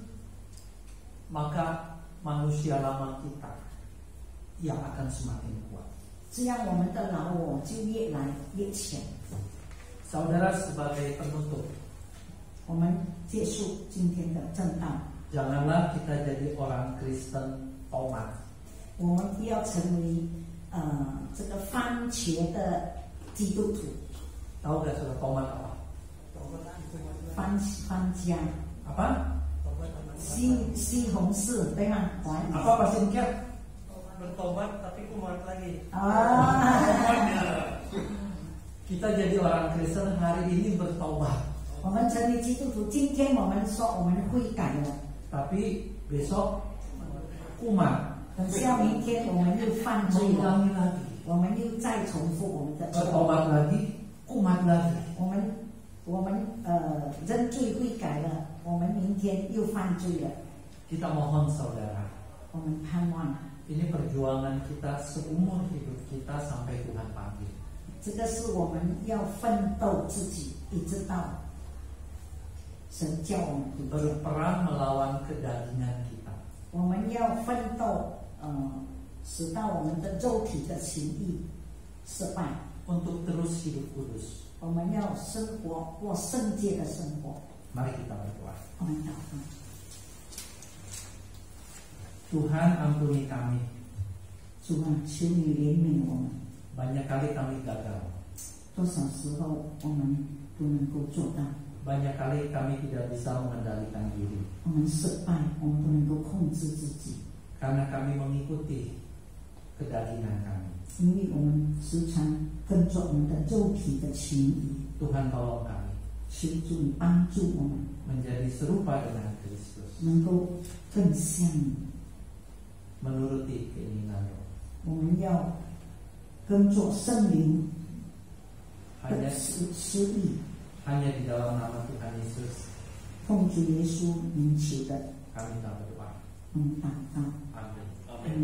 maka manusia lama kita yang akan semakin kuat. 这样我们的老我就越来越强。 Saudara sebagai penutup, 我们结束今天的正道， janganlah kita jadi orang Kristen tomat. 我们不要成为这个番茄的基督徒， Tahu gak saudara tomat apa? 番茄， Apa? 西红柿对吗？ Apa Pak Sinkia? Bertobat tapi kumat lagi. Kita jadi orang Kristen hari ini bertobat, 我们成为基督徒，今天我们说我们悔改了， tapi besok kumat, 等下明天我们又犯罪了， mengulangi lagi, 我们又再重复我们的错误， bertobat lagi, kumat lagi. 我们认罪悔改了，我们明天又犯罪了。 Kita mohon saudara, 我们盼望 ini perjuangan kita seumur hidup kita sampai Tuhan panggil. 这个是我们要奋斗自己，一直到神叫我们回家。 Berperang melawan kedagingan kita. 我们要奋斗，使到我们的肉体的情欲失败。 Untuk terus hidup kudus. 我们要生活过圣洁的生活。 Mari kita berdoa. 我们祷告， Tuhan ampuni kami. 主啊，求你怜悯我们。 Banyak kali kami gagal. 多少时候我们不能够做到？ Banyak kali kami tidak bisa mengendalikan diri. 我们失败，我们不能够控制自己， Karena kami mengikuti kedagingan kami. 因为我们时常跟着我们的肉体的情谊， Tuhan tolong kami 求主你帮助我们， menjadi serupa dengan Kristus, 能够更像你。 menuruti keinginan Roh. 我们要跟着圣灵 Hanya 的旨意， hanya di dalam nama Tuhan Yesus 奉主耶稣名求的， kami telah berdoa. 祷告。 Amin. 阿阿门。门。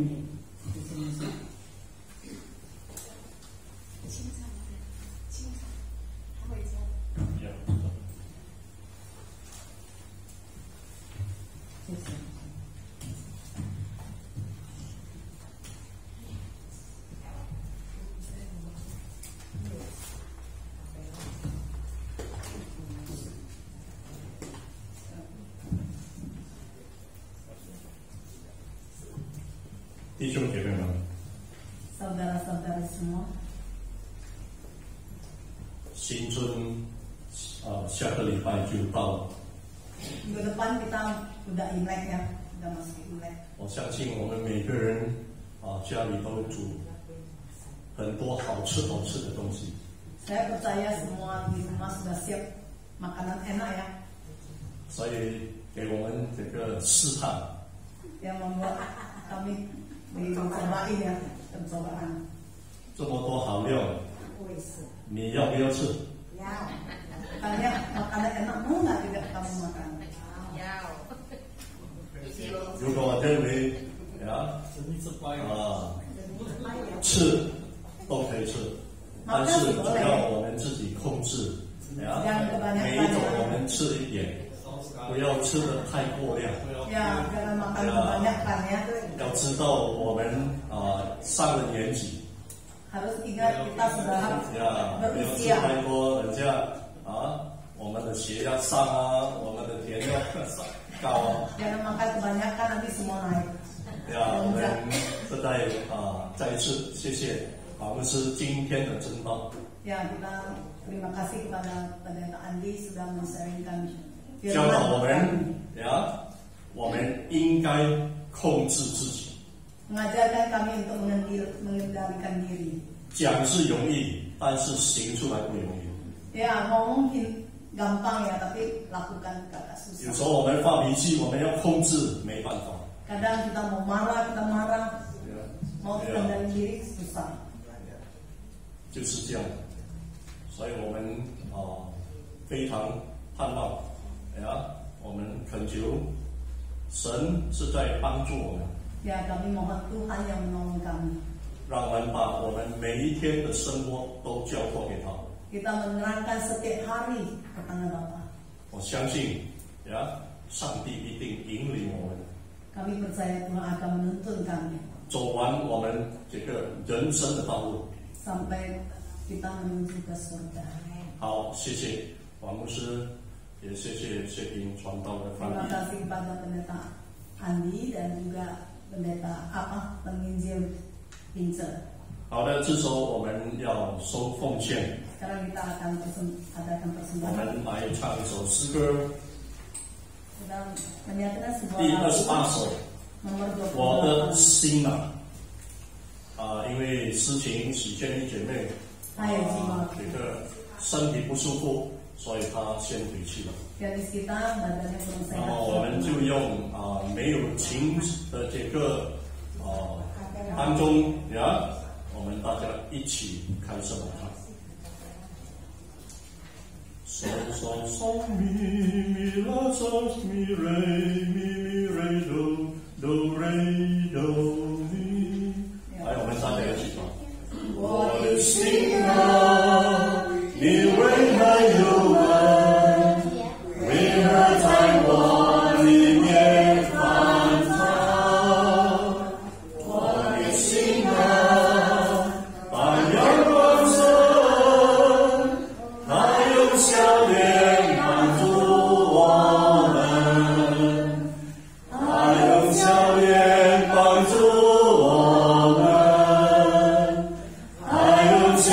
清场，清场，他回家。有谢谢。弟兄姐妹们， Saudara-saudara semua, 新春下个礼拜就到了。 minggu depan kita udah Imlek ya, udah masuk Imlek. 我相信我们每个人家里都煮很多好吃的东西， Saya percaya semua di rumah sudah siap makanan enak ya, 所以给我们这个试探， yang membuat kami dicobain ya, pencobaan. 这么多好料，你要不要吃？ Makanya makanan enak mau nggak tidak kamu makan? 如果认为吃都可以吃，但是只要我们自己控制，每一种我们吃一点，不要吃的太过量。 Ya, jangan makan kebanyakan ya. 要知道我们上了年纪， Harus ingat kita sudah 不要吃 berusia. 太多，人家我们的血压上我们的甜要高 Jangan makan kebanyakan nanti semua naik. 我们再一次谢谢法牧师今天的真道。 Ya, kita terima kasih kepada Pendeta Andi sudah men-sharingkan 教导我 firman 们我们应该控制自己。 mengajarkan kami untuk mengendalikan diri. 讲是容易，但是行出来不容易。 Ya, ngomong gampang ya, tapi lakukan agak 有 susah. 时候我们发脾气，我们要控制，没办法。 Kadang kita mau marah, mau kendali diri susah. 就是这样，所以我们非常盼望我们恳求神是在帮助我们， Ya, kami mohon Tuhan yang menolong kami. 让我们把我们每一天的生活都交托给他。 Kita menyerahkan setiap hari ke tangan Bapa. 我相信上帝一定引领我们 Kami percaya Tuhan akan menuntun kami 走完我们这个人生的道路。 sampai kita menuju ke surga. 好，谢谢王牧师，也谢谢谢平传道的翻 Terima 译。 kasih kepada Pendeta Andi dan juga Pendeta penginjil Pincer. 好的，这时候我们要收奉献， Sekarang kita akan adakan 我 persembahan. 们来唱一首诗歌， Kita menyatakan sebuah 第 lagu 28首。 nomor 我的 28. 心因为诗情喜建一姐妹这个身体不舒服，所以她先回去了。 Gadis kita badannya kurang 然 sehat. 后我们就用没有情的这个当中我们大家一起开声来唱。嗦嗦嗦咪咪啦嗦咪瑞咪咪瑞哆哆瑞哆咪。来，我们大家一起唱。我的心你为何忧闷？为何在我里面烦躁？我的心把阳光射，它用笑脸帮助我们，它用笑脸帮助我们，它用笑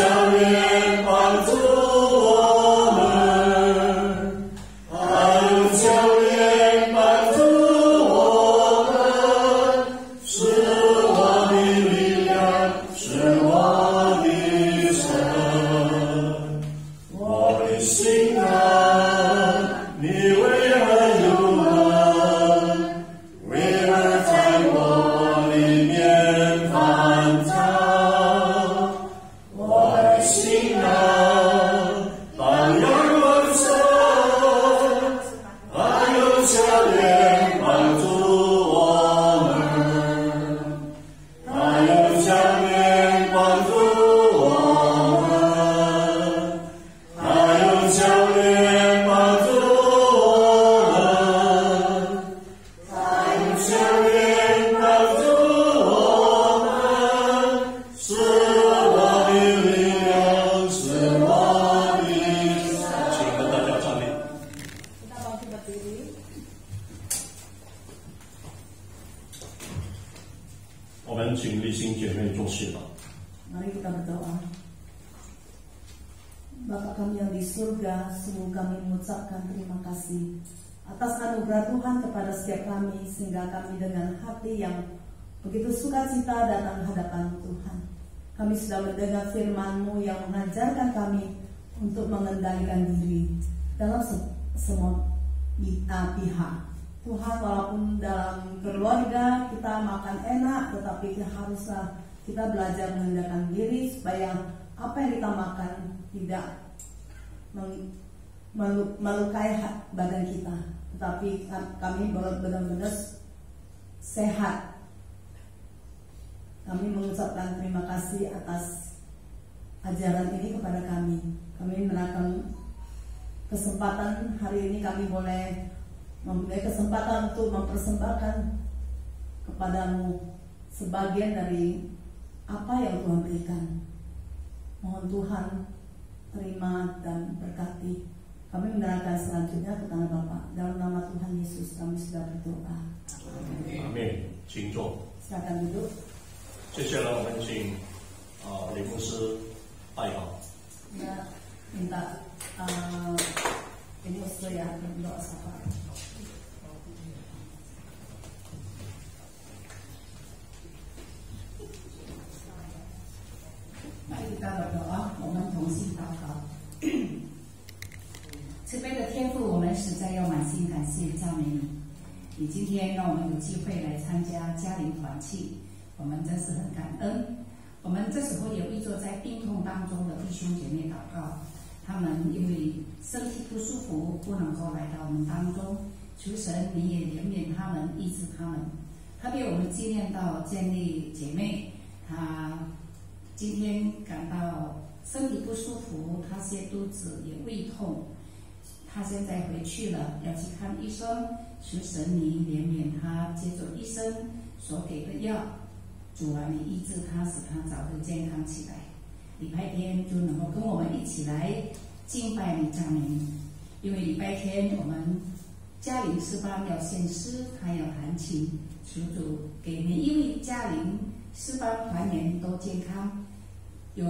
请立新姐妹做谢吧。 Mari kita berdoa. Bapa kami yang di surga, sungguh kami mengucapkan terima kasih atas anugerah Tuhan kepada setiap kami, sehingga kami dengan hati yang begitu sukacita datang hadapan Tuhan. Kami sudah mendengar firman-Mu yang mengajarkan kami untuk mengendalikan diri dalam semua pihak. Tuhan, walaupun dalam keluarga kita makan enak, tetapi haruslah kita belajar mengendalikan diri supaya apa yang kita makan tidak melukai badan kita, tetapi kami benar-benar sehat. Kami mengucapkan terima kasih atas ajaran ini kepada kami. Kami menerapkan kesempatan hari ini, kami boleh mempunyai kesempatan untuk mempersembahkan kepadamu sebagian dari apa yang Tuhan berikan. Mohon Tuhan terima dan berkati. Kami menyerahkan selanjutnya ke tangan Bapa. Dalam nama Tuhan Yesus kami sudah berdoa. Amin。请坐。 Silakan duduk. 接下来我们请李牧师带好。 Ya, minta ini saya berdoa sama. Mari kita berdoa，我们同心祷告。慈悲的天父，我们实在要满心感谢赞美你。你今天让我们有机会来参加家庭团契，我们真是很感恩。我们这时候也为坐在病痛当中的弟兄姐妹祷告，他们因为身体不舒服，不能够来到我们当中，求神你也怜悯他们，医治他们。特别我们纪念到建立姐妹，她今天感到身体不舒服，她泻肚子也胃痛，她现在回去了，要去看医生，求神你怜悯她，接受医生所给的药。主啊，你医治她，使她早日健康起来。礼拜天就能够跟我们一起来敬拜你、赞美你，因为礼拜天我们嘉陵诗班要献诗，还要弹琴，求主给每一位嘉陵诗班团员都健康，有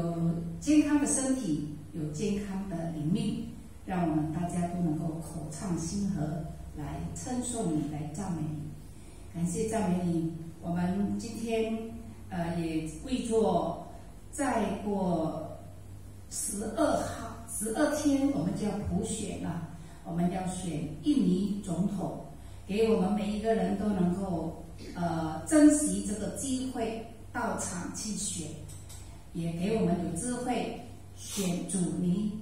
健康的身体，有健康的灵命，让我们大家都能够口唱心和来称颂你，来赞美你。感谢赞美你，我们今天也为着再过12天我们就要普选了，我们要选印尼总统，给我们每一个人都能够珍惜这个机会到场去选，也给我们有智慧选主你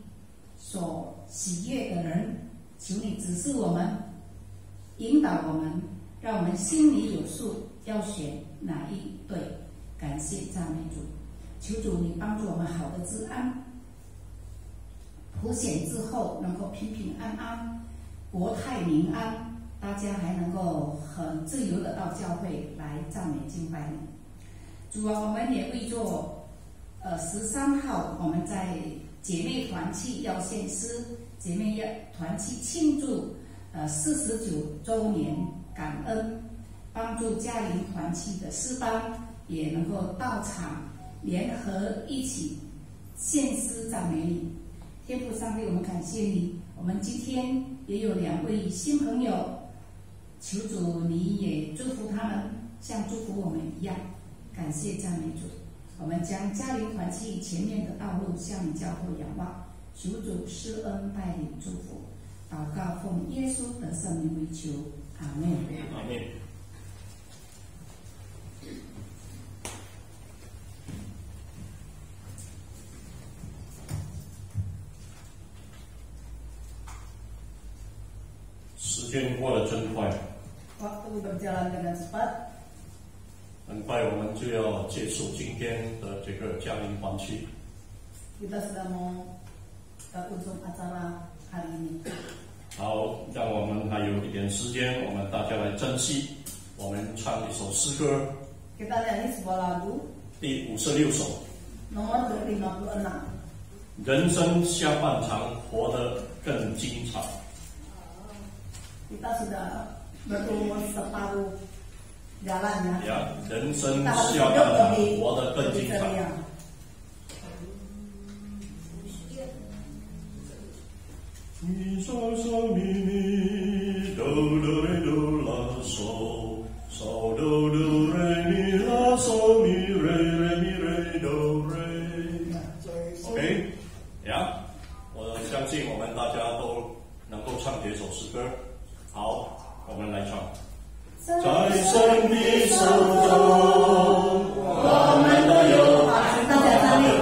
所喜悦的人，求你指示我们，引导我们，让我们心里有数，要选哪一队。感谢赞美主，求主你帮助我们好的治安，普选之后能够平平安安，国泰民安，大家还能够很自由的到教会来赞美敬拜你。主啊，我们也为做13号我们在姐妹团契要献诗，姐妹团契庆祝49周年，感恩帮助嘉陵团契的诗班也能够到场，联合一起献诗赞美你。天父上帝，我们感谢你，我们今天也有2位新朋友，求主你也祝福他们，像祝福我们一样。感谢赞美主，我们将嘉陵团契前面的道路向你交托仰望，求主施恩带领祝福。祷告奉耶稣的圣名为求，阿门。阿门。时间过得真快， Waktu berjalan dengan cepat， 很快我们就要结束今天的这个嘉陵团契。 kita sudah mau ke ujung acara hari ini。 好，让我们还有一点时间，我们大家来珍惜。我们唱一首诗歌， Kita nyanyi sebuah lagu 第56首。 nomor 56。 人生下半场活得更精彩。 Kita sudah berumur separuh jalan ya. 人生 Kita harus 下 hidup 半场 lebih 活得更精 lebih 彩。 ceria. Mi sol sol mi mi do do re do la sol sol do do re mi la sol mi re re mi re do re。OK， 呀，我相信我们大家都能够唱这首诗歌。好，我们来唱。在神的手中，我们都有爱。大家站立。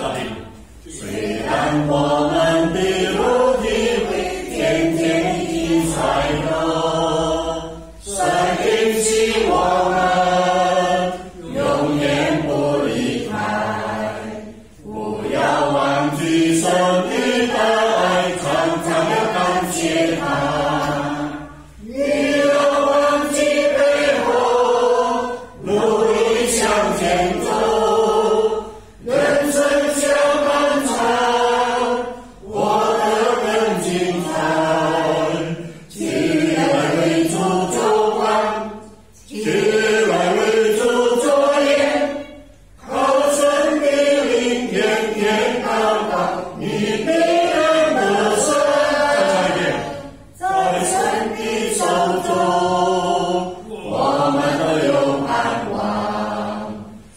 虽然我们的肉体会天天地衰弱，神应许我们永远不离开。不要忘记神的爱，常常要感谢他。不要忘记背后，努力向前走。人生下半场，活得更精彩。起来为主做光，起来为主做盐，靠神的灵天天祷告，你必然得胜。在神的手中，我们都有盼望。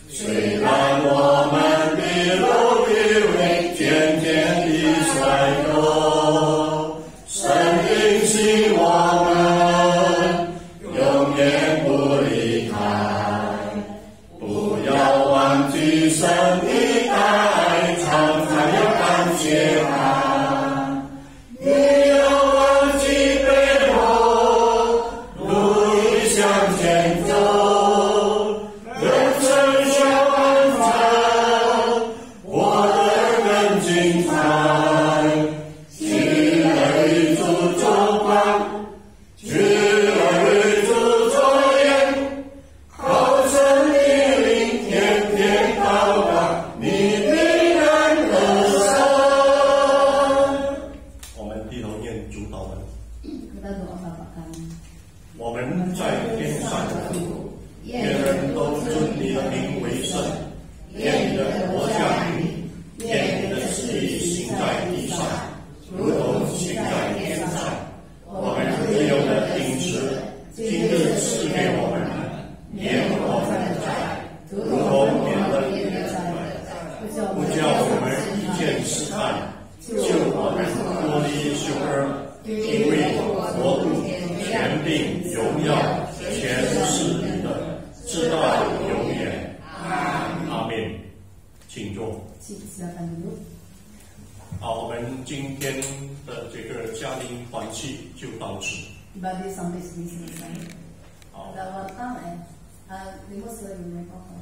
虽然我们的肉体会渐渐地衰弱，神应许我们永远不离开。不要忘记神的爱，常常要感谢他。不要忘记背后，努力向前走。人生下半场，活得更精彩。起来为主做光，起来为主做盐，靠神的灵天天祷告，你必然得胜。我们低头念主祷文。 Kita doa Bapa kami. 我们在天上的父，愿人都尊你的名为圣，愿你的国降临，愿你的旨意行在地上，如同行在天上。我们日用的饮食，今日赐给我们，免我们的债，如同免了你的债，不叫我们遇见试探，救我们脱离凶恶。因为国度、权柄、荣耀，全是你的，直到永远。阿门。请坐。 Silakan duduk. 好，我们今天的这个家庭团契就到此。 Ibadah sampai sini selesai. 好， Ada wartawan Limos lagi apa?